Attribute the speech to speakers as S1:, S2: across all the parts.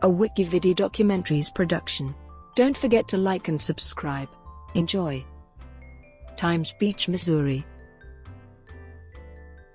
S1: a WikiVidi documentaries production. Don't forget to like and subscribe. Enjoy. Times Beach, Missouri.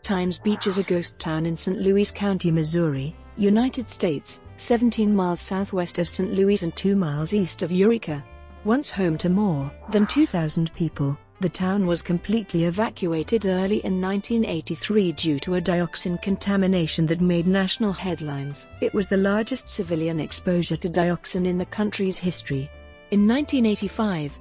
S1: Times Beach is a ghost town in St. Louis County, Missouri, United States, 17 miles southwest of St. Louis and 2 miles east of Eureka. Once home to more than 2,000 people, the town was completely evacuated early in 1983 due to a dioxin contamination that made national headlines. It was the largest civilian exposure to dioxin in the country's history. In 1985,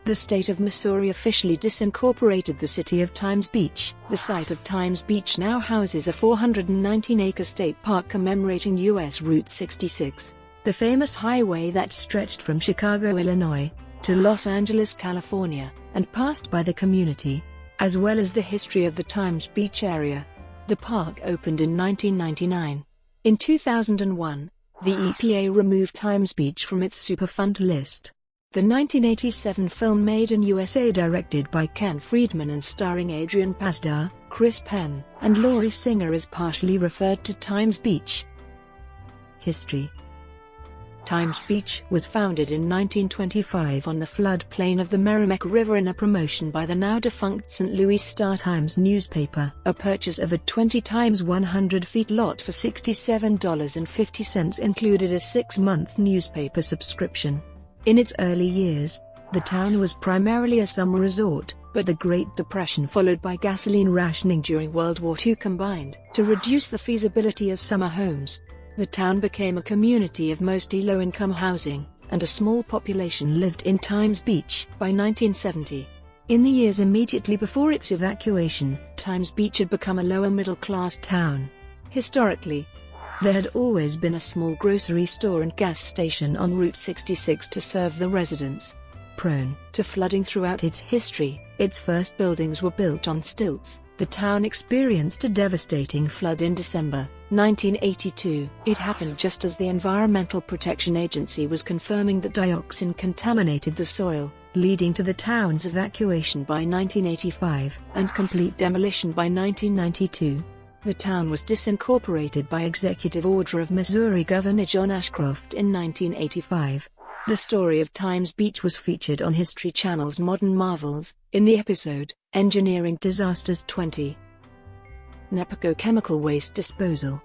S1: the state of Missouri officially disincorporated the city of Times Beach. The site of Times Beach now houses a 419-acre state park commemorating U.S. Route 66, the famous highway that stretched from Chicago, Illinois, to Los Angeles, California, and passed by the community, as well as the history of the Times Beach area. The park opened in 1999. In 2001, the EPA removed Times Beach from its Superfund list. The 1987 film Made in U.S.A., directed by Ken Friedman and starring Adrian Pasdar, Penn and Lori Singer, is partially referred to Times Beach. History. Times Beach was founded in 1925 on the floodplain of the Merrimack River in a promotion by the now-defunct St. Louis Star-Times newspaper. A purchase of a 20 times 100 feet lot for $67.50 included a 6-month newspaper subscription. In its early years, the town was primarily a summer resort, but the Great Depression followed by gasoline rationing during World War II combined to reduce the feasibility of summer homes. The town became a community of mostly low-income housing, and a small population lived in Times Beach by 1970. In the years immediately before its evacuation, Times Beach had become a lower-middle-class town. Historically, there had always been a small grocery store and gas station on Route 66 to serve the residents. Prone to flooding throughout its history, its first buildings were built on stilts. The town experienced a devastating flood in December 1982. It happened just as the Environmental Protection Agency was confirming that dioxin contaminated the soil, leading to the town's evacuation by 1985 and complete demolition by 1992. The town was disincorporated by executive order of Missouri Governor John Ashcroft in 1985. The story of Times Beach was featured on History Channel's Modern Marvels, in the episode, Engineering Disasters 20. NEPCO Chemical Waste Disposal.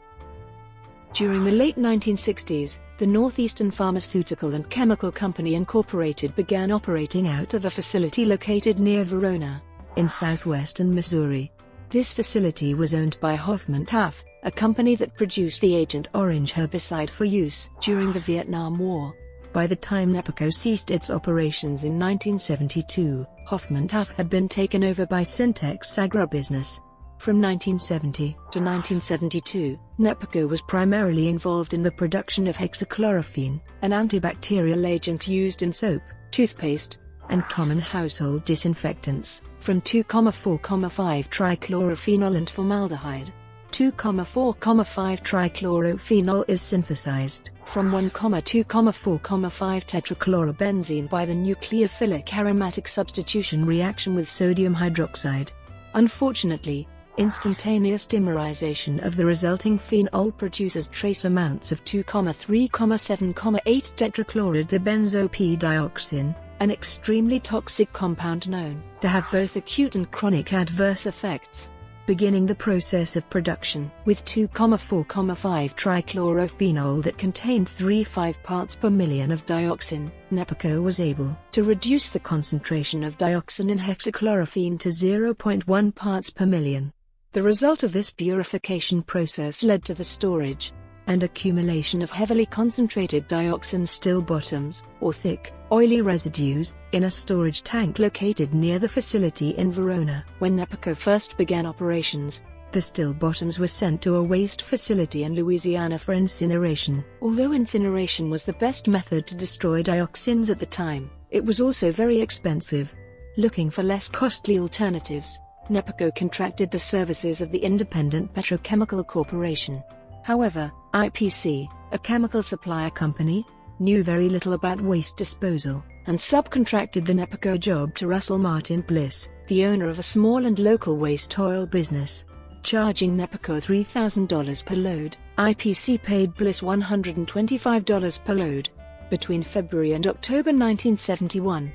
S1: During the late 1960s, the Northeastern Pharmaceutical and Chemical Company Incorporated began operating out of a facility located near Verona, in southwestern Missouri. This facility was owned by Hoffman Taff, a company that produced the Agent Orange herbicide for use during the Vietnam War. By the time NEPCO ceased its operations in 1972, Hoffman Taff had been taken over by Syntex Agribusiness. From 1970 to 1972, NEPCO was primarily involved in the production of hexachlorophene, an antibacterial agent used in soap, toothpaste, and common household disinfectants, from 2,4,5-trichlorophenol and formaldehyde. 2,4,5-trichlorophenol is synthesized from 1,2,4,5-tetrachlorobenzene by the nucleophilic aromatic substitution reaction with sodium hydroxide. Unfortunately, instantaneous dimerization of the resulting phenol produces trace amounts of 2,3,7,8-tetrachlorodibenzopdioxin, an extremely toxic compound known to have both acute and chronic adverse effects. Beginning the process of production with 2,4,5-trichlorophenol that contained 3.5 parts per million of dioxin, NEPCO was able to reduce the concentration of dioxin in hexachlorophene to 0.1 parts per million. The result of this purification process led to the storage and accumulation of heavily concentrated dioxin still bottoms, or thick, oily residues, in a storage tank located near the facility in Verona. When NEPCO first began operations, the still bottoms were sent to a waste facility in Louisiana for incineration. Although incineration was the best method to destroy dioxins at the time, it was also very expensive. Looking for less costly alternatives, NEPCO contracted the services of the Independent Petrochemical Corporation. However, IPC, a chemical supplier company, knew very little about waste disposal, and subcontracted the NEPCO job to Russell Martin Bliss, the owner of a small and local waste oil business, charging NEPCO $3,000 per load. IPC paid Bliss $125 per load. Between February and October 1971,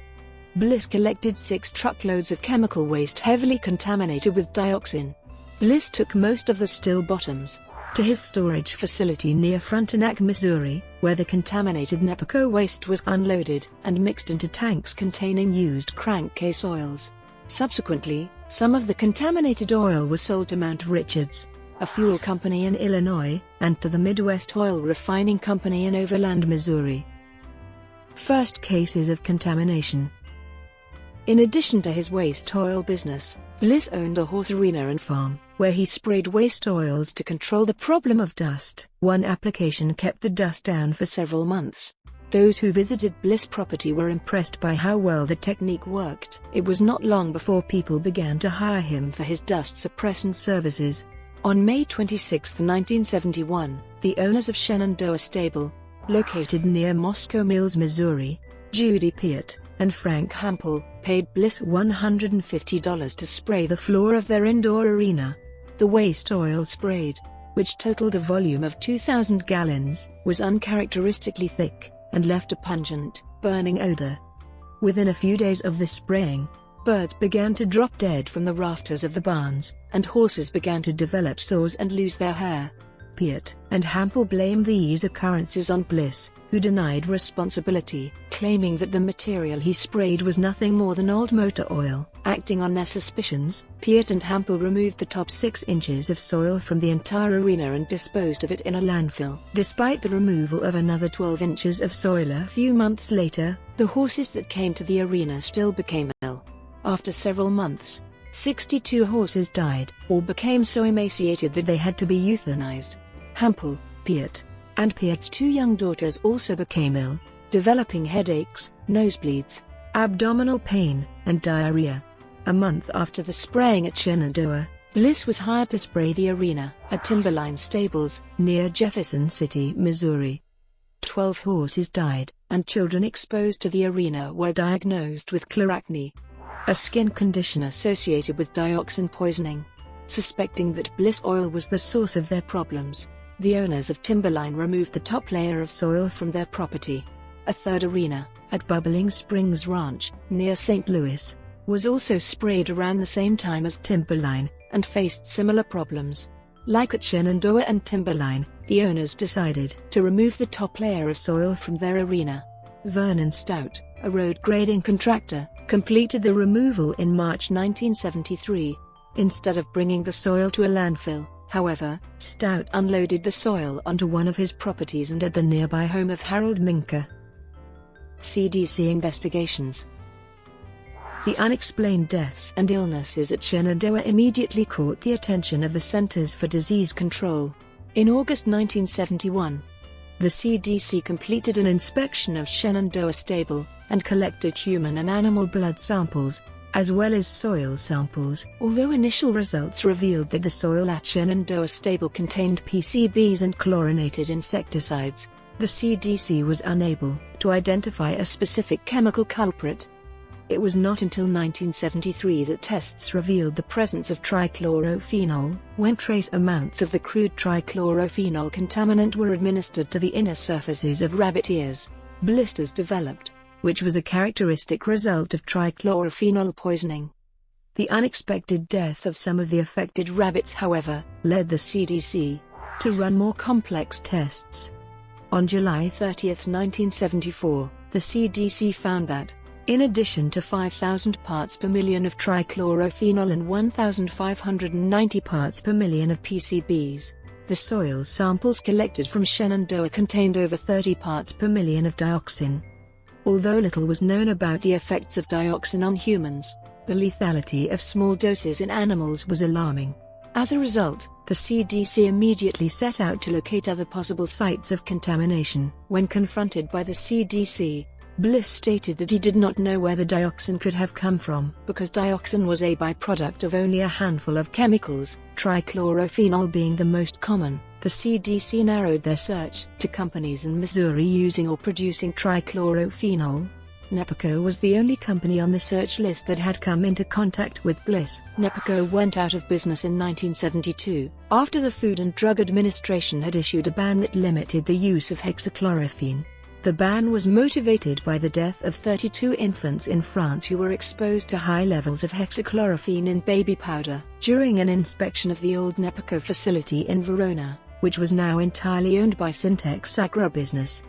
S1: Bliss collected 6 truckloads of chemical waste heavily contaminated with dioxin. Bliss took most of the still bottoms to his storage facility near Frontenac, Missouri, where the contaminated Nepaco waste was unloaded and mixed into tanks containing used crankcase oils. Subsequently, some of the contaminated oil was sold to Mount Richards, a fuel company in Illinois, and to the Midwest Oil Refining Company in Overland, Missouri. First cases of contamination. In addition to his waste oil business, Bliss owned a horse arena and farm, where he sprayed waste oils to control the problem of dust. One application kept the dust down for several months. Those who visited Bliss' property were impressed by how well the technique worked. It was not long before people began to hire him for his dust suppressant services. On May 26, 1971, the owners of Shenandoah Stable, located near Moscow Mills, Missouri, Judy Peart and Frank Hampel, paid Bliss $150 to spray the floor of their indoor arena. The waste oil sprayed, which totaled a volume of 2,000 gallons, was uncharacteristically thick and left a pungent, burning odor. Within a few days of the spraying, birds began to drop dead from the rafters of the barns, and horses began to develop sores and lose their hair. Peart and Hampel blamed these occurrences on Bliss, who denied responsibility, claiming that the material he sprayed was nothing more than old motor oil. Acting on their suspicions, Peart and Hampel removed the top 6 inches of soil from the entire arena and disposed of it in a landfill. Despite the removal of another 12 inches of soil a few months later, the horses that came to the arena still became ill. After several months, 62 horses died, or became so emaciated that they had to be euthanized. Hampel, Peart, and Peart's 2 young daughters also became ill, developing headaches, nosebleeds, abdominal pain, and diarrhea. A month after the spraying at Shenandoah, Bliss was hired to spray the arena at Timberline Stables, near Jefferson City, Missouri. 12 horses died, and children exposed to the arena were diagnosed with chloracne, a skin condition associated with dioxin poisoning. Suspecting that Bliss oil was the source of their problems, the owners of Timberline removed the top layer of soil from their property. A third arena, at Bubbling Springs Ranch, near St. Louis, was also sprayed around the same time as Timberline, and faced similar problems. Like at Shenandoah and Timberline, the owners decided to remove the top layer of soil from their arena. Vernon Stout, a road grading contractor, completed the removal in March 1973. Instead of bringing the soil to a landfill, however, Stout unloaded the soil onto one of his properties and at the nearby home of Harold Minka. CDC investigations. The unexplained deaths and illnesses at Shenandoah immediately caught the attention of the Centers for Disease Control. In August 1971, the CDC completed an inspection of Shenandoah Stable and collected human and animal blood samples, as well as soil samples. Although initial results revealed that the soil at Shenandoah Stable contained PCBs and chlorinated insecticides, the CDC was unable to identify a specific chemical culprit. It was not until 1973 that tests revealed the presence of trichlorophenol, when trace amounts of the crude trichlorophenol contaminant were administered to the inner surfaces of rabbit ears. Blisters developed, which was a characteristic result of trichlorophenol poisoning. The unexpected death of some of the affected rabbits, however, led the CDC to run more complex tests. On July 30, 1974, the CDC found that, in addition to 5,000 parts per million of trichlorophenol and 1,590 parts per million of PCBs, the soil samples collected from Shenandoah contained over 30 parts per million of dioxin. Although little was known about the effects of dioxin on humans, the lethality of small doses in animals was alarming. As a result, the CDC immediately set out to locate other possible sites of contamination. When confronted by the CDC, Bliss stated that he did not know where the dioxin could have come from, because dioxin was a byproduct of only a handful of chemicals, trichlorophenol being the most common. The CDC narrowed their search to companies in Missouri using or producing trichlorophenol. Nepico was the only company on the search list that had come into contact with Bliss. Nepico went out of business in 1972, after the Food and Drug Administration had issued a ban that limited the use of hexachlorophene. The ban was motivated by the death of 32 infants in France who were exposed to high levels of hexachlorophene in baby powder during an inspection of the old Nepico facility in Verona, which was now entirely owned by Syntex Agribusiness.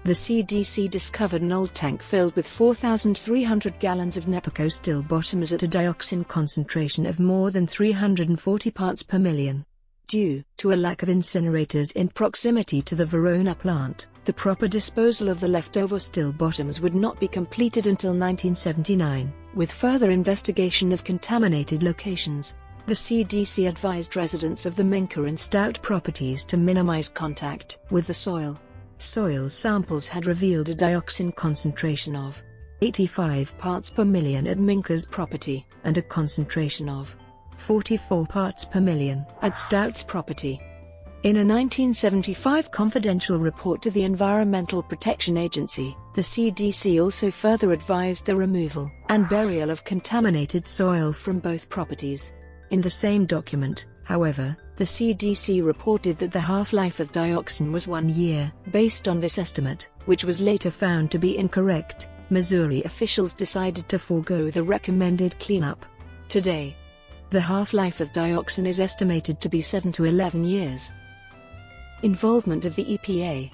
S1: The CDC discovered an old tank filled with 4,300 gallons of Nepico still bottoms at a dioxin concentration of more than 340 parts per million. Due to a lack of incinerators in proximity to the Verona plant, the proper disposal of the leftover still bottoms would not be completed until 1979. With further investigation of contaminated locations, the CDC advised residents of the Minker and Stout properties to minimize contact with the soil. Soil samples had revealed a dioxin concentration of 85 parts per million at Minker's property, and a concentration of 44 parts per million at Stout's property. In a 1975 confidential report to the Environmental Protection Agency, the CDC also further advised the removal and burial of contaminated soil from both properties. In the same document, however, the CDC reported that the half-life of dioxin was 1 year. Based on this estimate, which was later found to be incorrect, Missouri officials decided to forego the recommended cleanup. Today, the half-life of dioxin is estimated to be 7 to 11 years. Involvement of the EPA.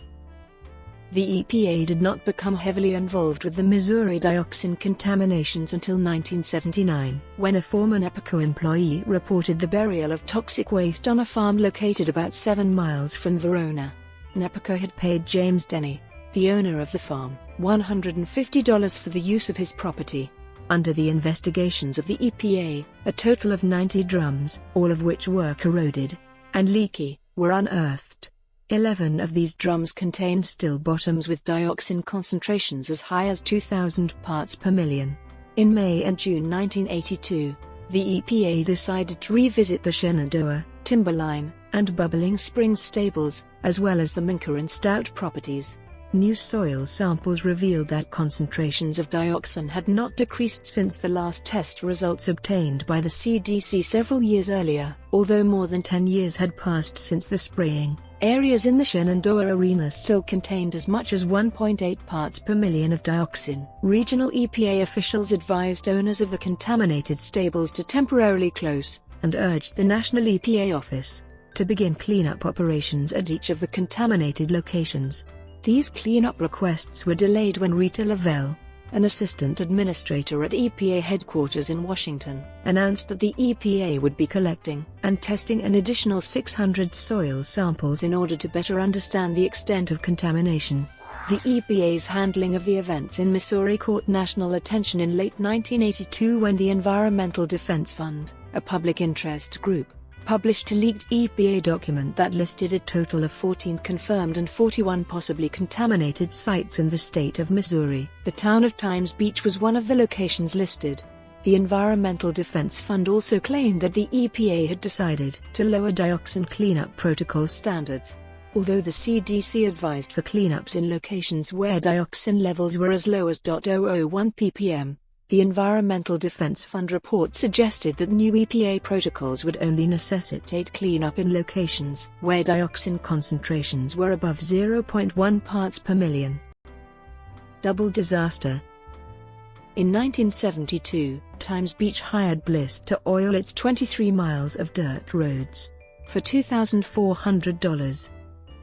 S1: The EPA did not become heavily involved with the Missouri dioxin contaminations until 1979, when a former Nepico employee reported the burial of toxic waste on a farm located about 7 miles from Verona. Nepico had paid James Denny, the owner of the farm, $150 for the use of his property. Under the investigations of the EPA, a total of 90 drums, all of which were corroded and leaky, were unearthed. 11 of these drums contained still bottoms with dioxin concentrations as high as 2,000 parts per million. In May and June 1982, the EPA decided to revisit the Shenandoah, Timberline, and Bubbling Springs stables, as well as the Minker and Stout properties. New soil samples revealed that concentrations of dioxin had not decreased since the last test results obtained by the CDC several years earlier. Although more than 10 years had passed since the spraying, areas in the Shenandoah arena still contained as much as 1.8 parts per million of dioxin. Regional EPA officials advised owners of the contaminated stables to temporarily close, and urged the National EPA office to begin cleanup operations at each of the contaminated locations. These cleanup requests were delayed when Rita Lavelle, an assistant administrator at EPA headquarters in Washington, announced that the EPA would be collecting and testing an additional 600 soil samples in order to better understand the extent of contamination. The EPA's handling of the events in Missouri caught national attention in late 1982 when the Environmental Defense Fund, a public interest group, published a leaked EPA document that listed a total of 14 confirmed and 41 possibly contaminated sites in the state of Missouri. The town of Times Beach was one of the locations listed. The Environmental Defense Fund also claimed that the EPA had decided to lower dioxin cleanup protocol standards. Although the CDC advised for cleanups in locations where dioxin levels were as low as 0.001 ppm, the Environmental Defense Fund report suggested that new EPA protocols would only necessitate cleanup in locations where dioxin concentrations were above 0.1 parts per million. Double disaster. In 1972, Times Beach hired Bliss to oil its 23 miles of dirt roads for $2,400.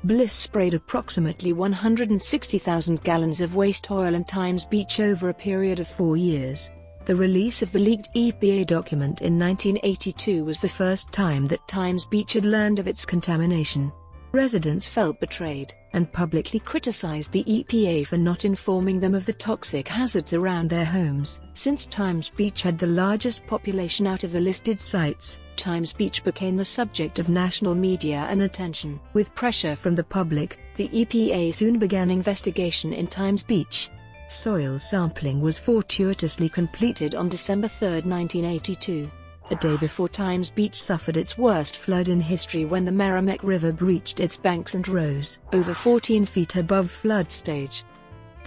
S1: Bliss sprayed approximately 160,000 gallons of waste oil in Times Beach over a period of 4 years. The release of the leaked EPA document in 1982 was the first time that Times Beach had learned of its contamination. Residents felt betrayed, and publicly criticized the EPA for not informing them of the toxic hazards around their homes. Since Times Beach had the largest population out of the listed sites, Times Beach became the subject of national media and attention. With pressure from the public, the EPA soon began investigation in Times Beach. Soil sampling was fortuitously completed on December 3, 1982. A day before Times Beach suffered its worst flood in history when the Merrimack River breached its banks and rose over 14 feet above flood stage.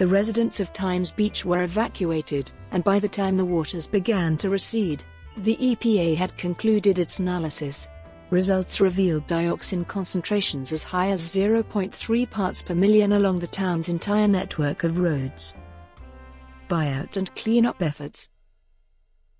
S1: The residents of Times Beach were evacuated, and by the time the waters began to recede, the EPA had concluded its analysis. Results revealed dioxin concentrations as high as 0.3 parts per million along the town's entire network of roads. Buyout and cleanup efforts.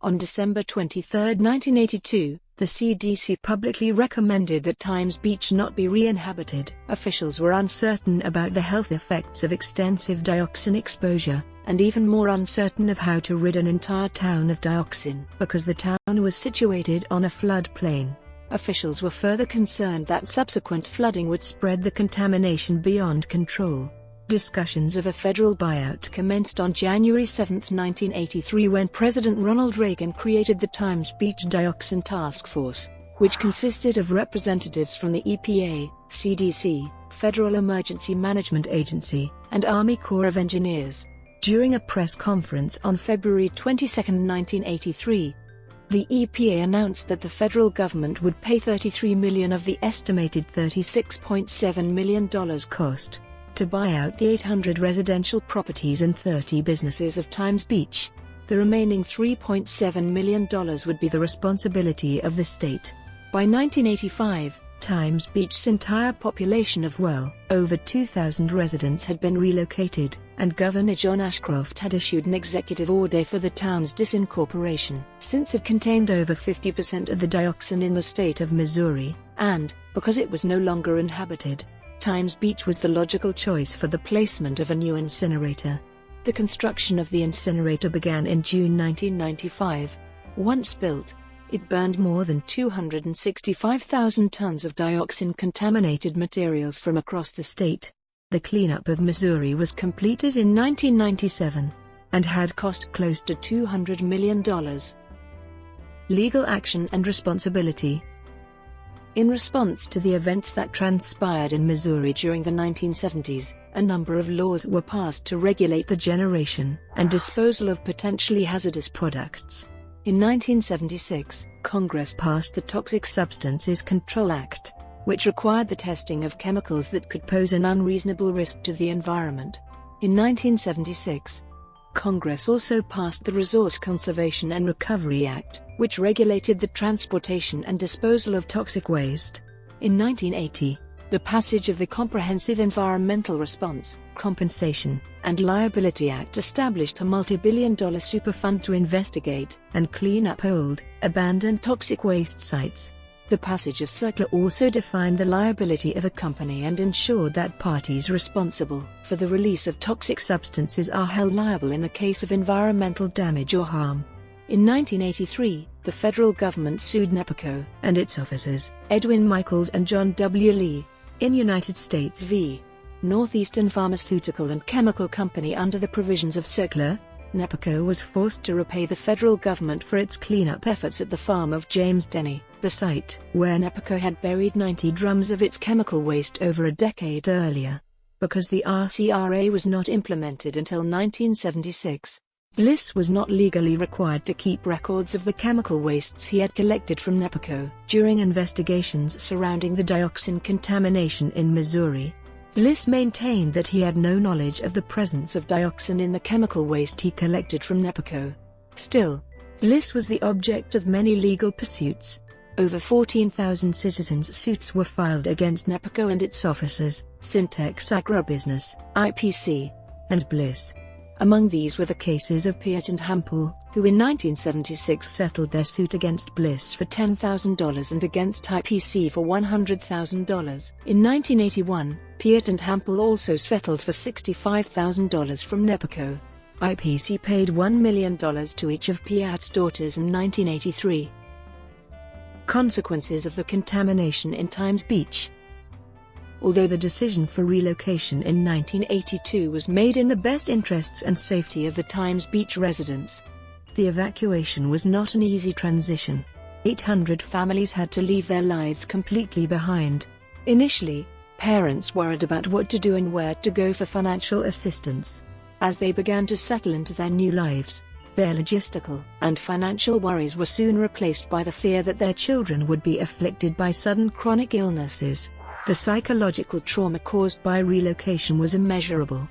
S1: On December 23, 1982, the CDC publicly recommended that Times Beach not be re-inhabited. Officials were uncertain about the health effects of extensive dioxin exposure, and even more uncertain of how to rid an entire town of dioxin. Because the town was situated on a floodplain, officials were further concerned that subsequent flooding would spread the contamination beyond control. Discussions of a federal buyout commenced on January 7, 1983, when President Ronald Reagan created the Times Beach Dioxin Task Force, which consisted of representatives from the EPA, CDC, Federal Emergency Management Agency, and Army Corps of Engineers. During a press conference on February 22, 1983, the EPA announced that the federal government would pay $33 million of the estimated $36.7 million cost to buy out the 800 residential properties and 30 businesses of Times Beach. The remaining $3.7 million would be the responsibility of the state. By 1985, Times Beach's entire population of well over 2,000 residents had been relocated, and Governor John Ashcroft had issued an executive order for the town's disincorporation. Since it contained over 50% of the dioxin in the state of Missouri, and because it was no longer inhabited, Times Beach was the logical choice for the placement of a new incinerator. The construction of the incinerator began in June 1995. Once built, it burned more than 265,000 tons of dioxin-contaminated materials from across the state. The cleanup of Missouri was completed in 1997, and had cost close to $200 million. Legal action and responsibility. In response to the events that transpired in Missouri during the 1970s, a number of laws were passed to regulate the generation and disposal of potentially hazardous products. In 1976, Congress passed the Toxic Substances Control Act, which required the testing of chemicals that could pose an unreasonable risk to the environment. In 1976, Congress also passed the Resource Conservation and Recovery Act, which regulated the transportation and disposal of toxic waste. In 1980, the passage of the Comprehensive Environmental Response, Compensation, and Liability Act established a multi-billion-dollar Superfund to investigate and clean up old, abandoned toxic waste sites. The passage of CERCLA also defined the liability of a company and ensured that parties responsible for the release of toxic substances are held liable in the case of environmental damage or harm. In 1983, the federal government sued NEPACO and its officers, Edwin Michaels and John W. Lee, in United States v. Northeastern Pharmaceutical and Chemical Company under the provisions of CERCLA. NEPACO was forced to repay the federal government for its cleanup efforts at the farm of James Denny, the site where NEPACO had buried 90 drums of its chemical waste over a decade earlier. Because the RCRA was not implemented until 1976, Bliss was not legally required to keep records of the chemical wastes he had collected from NEPACO. During investigations surrounding the dioxin contamination in Missouri, Bliss maintained that he had no knowledge of the presence of dioxin in the chemical waste he collected from NEPACO. Still, Bliss was the object of many legal pursuits. Over 14,000 citizens' suits were filed against NEPACO and its officers, Syntex Agribusiness, IPC, and Bliss. Among these were the cases of Peart and Hampel, who in 1976 settled their suit against Bliss for $10,000 and against IPC for $100,000. In 1981, Peart and Hampel also settled for $65,000 from NEPACO. IPC paid $1 million to each of Peart's daughters in 1983. Consequences of the contamination in Times Beach. Although the decision for relocation in 1982 was made in the best interests and safety of the Times Beach residents, the evacuation was not an easy transition. 800 families had to leave their lives completely behind. Initially, parents worried about what to do and where to go for financial assistance. As they began to settle into their new lives, their logistical and financial worries were soon replaced by the fear that their children would be afflicted by sudden chronic illnesses. The psychological trauma caused by relocation was immeasurable.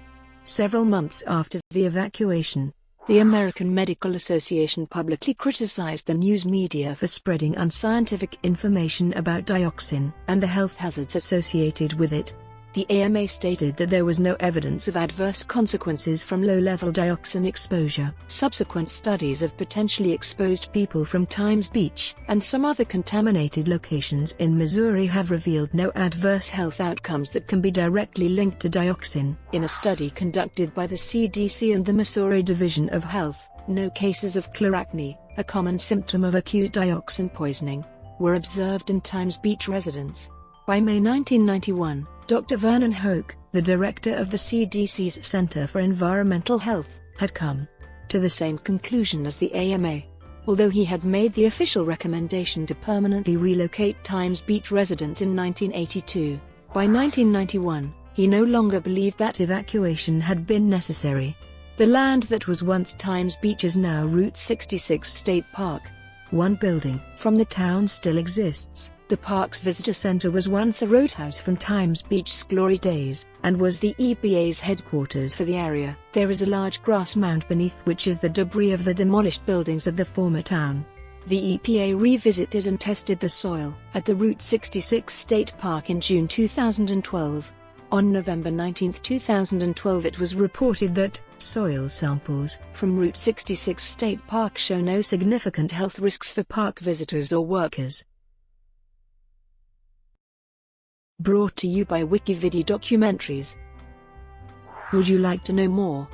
S1: Several months after the evacuation, the American Medical Association publicly criticized the news media for spreading unscientific information about dioxin and the health hazards associated with it. The AMA stated that there was no evidence of adverse consequences from low-level dioxin exposure. Subsequent studies of potentially exposed people from Times Beach and some other contaminated locations in Missouri have revealed no adverse health outcomes that can be directly linked to dioxin. In a study conducted by the CDC and the Missouri Division of Health, no cases of chloracne, a common symptom of acute dioxin poisoning, were observed in Times Beach residents. By May 1991, Dr. Vernon Hoke, the director of the CDC's Center for Environmental Health, had come to the same conclusion as the AMA. Although he had made the official recommendation to permanently relocate Times Beach residents in 1982, by 1991, he no longer believed that evacuation had been necessary. The land that was once Times Beach is now Route 66 State Park. One building from the town still exists. The park's visitor center was once a roadhouse from Times Beach's glory days, and was the EPA's headquarters for the area. There is a large grass mound beneath which is the debris of the demolished buildings of the former town. The EPA revisited and tested the soil at the Route 66 State Park in June 2012. On November 19, 2012, it was reported that soil samples from Route 66 State Park show no significant health risks for park visitors or workers. Brought to you by WikiVidi Documentaries. Would you like to know more?